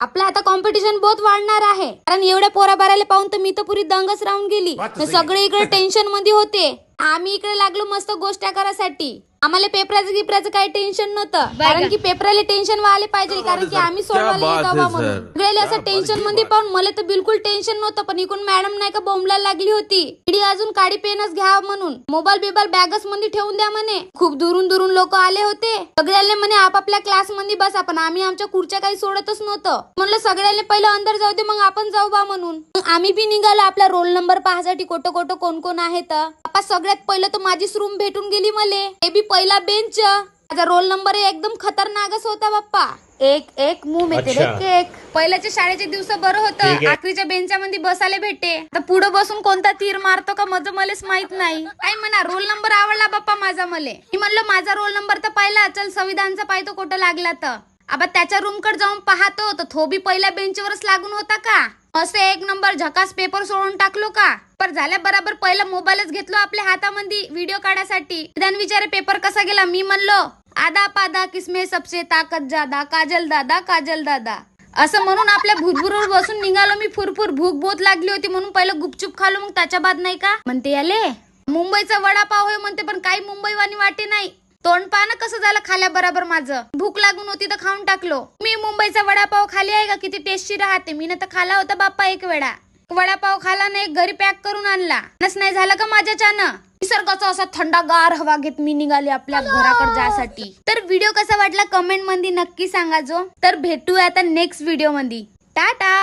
आपलं आता कॉम्पिटिशन बहुत वाढणार आहे, कारण एवढ्या पोराबाराला पाहून तर मी तर पुरी दंगच राहून गेली. सगळे इकडे टेन्शन मध्ये होते, आम्ही इकडे लागलो मस्त गोष्टी करायसाठी. आम्हाला पेपराचं गिपराचं काही टेन्शन नव्हतं, कारण की पेपराला टेन्शन व्हायला पाहिजे, कारण की आम्ही सोडवायला येतो म्हणून. सगळ्याला असं टेन्शन मध्ये पाहून मला तर बिलकुल टेन्शन नव्हतं, पण इकडून मॅडम नाही का बोंबलायला लागली होती, इडी अजून काडी पेनच घ्या म्हणून, मोबाईल बिबाईल बॅगच मध्ये ठेवून द्या म्हणे. खूप दुरून दुरून लोक आले होते, सगळ्याला म्हणे आपापल्या क्लास मध्ये बसा, पण आम्ही आमच्या खुर्च्या काही सोडतच नव्हतं. म्हणलं सगळ्याला पहिलं अंदर जाऊ दे, मग आपण जाऊ बा म्हणून. आम्ही बी निघालो आपला रोल नंबर पाहासाठी, कोटं कोटं कोण कोण आहेत. सगळ्यात पहिलं तर माझीच रूम भेटून गेली मले, हे बी पहिला बेंच. माझा रोल नंबर एकदम खतरनाकच होता बाप्पा, एक एक मुंह में तेरे केक. पहिल्याच्या शाळेचे दिवस बरं होतं, आखरीच्या बेंचामध्ये बसायला भेटे. तर पुढे बसून कोणता तीर मारतो का माझं मलाच माहित नाही. काय म्हणा रोल नंबर आवडला बाप्पा माझा मले. मी म्हणलं माझा रोल नंबर तर पाहिला, चल संविधानचा पाहतो कुठं लागला तर. आबा त्याच्या रूम कडे जाऊन पाहतो तर तो बी पहिल्या बेंचवरच लागून होता का. असे एक नंबर झकास पेपर सोडून टाकलो का. पर झाल्या बरोबर पहिला मोबाईलच घेतलो आपल्या हातामध्ये व्हिडिओ काढायसाठी. त्यान विचारे पेपर कसा गेला. मी म्हणलो आधा पादा किसमे सबसे ताकत ज्यादा, काजल दादा काजल दादा असं म्हणून आपल्या भूतभूरवर बसून निघालो मी. फुरफुर भूक बहुत लागली होती म्हणून पहिलं गुपचूप खालो, मग त्याच्या बाद नाही का म्हणते याले मुंबईचा वडापाव होय म्हणते, पण काही मुंबईवाणी वाटे नाही. तोंड पाहणं कसं झालं खाल्या बरोबर. माझं भूक लागून होती तर खाऊन टाकलो मी. मुंबईचा वडापाव खाली आहे का, किती टेस्टी राहते. मी ना तर खाला होता बाप्पा एक वेळा. वडापाव खाला नाही, घरी पॅक करून आणला. नाही झालं का माझ्याच्यानं. निसर्गाचा असा थंडगार हवा घेत मी निघाली आपल्या घराकडे जायसाठी. तर व्हिडिओ कसा वाटला कमेंट मध्ये नक्की सांगा जो. तर भेटूया आता नेक्स्ट व्हिडिओ मध्ये. टाटा.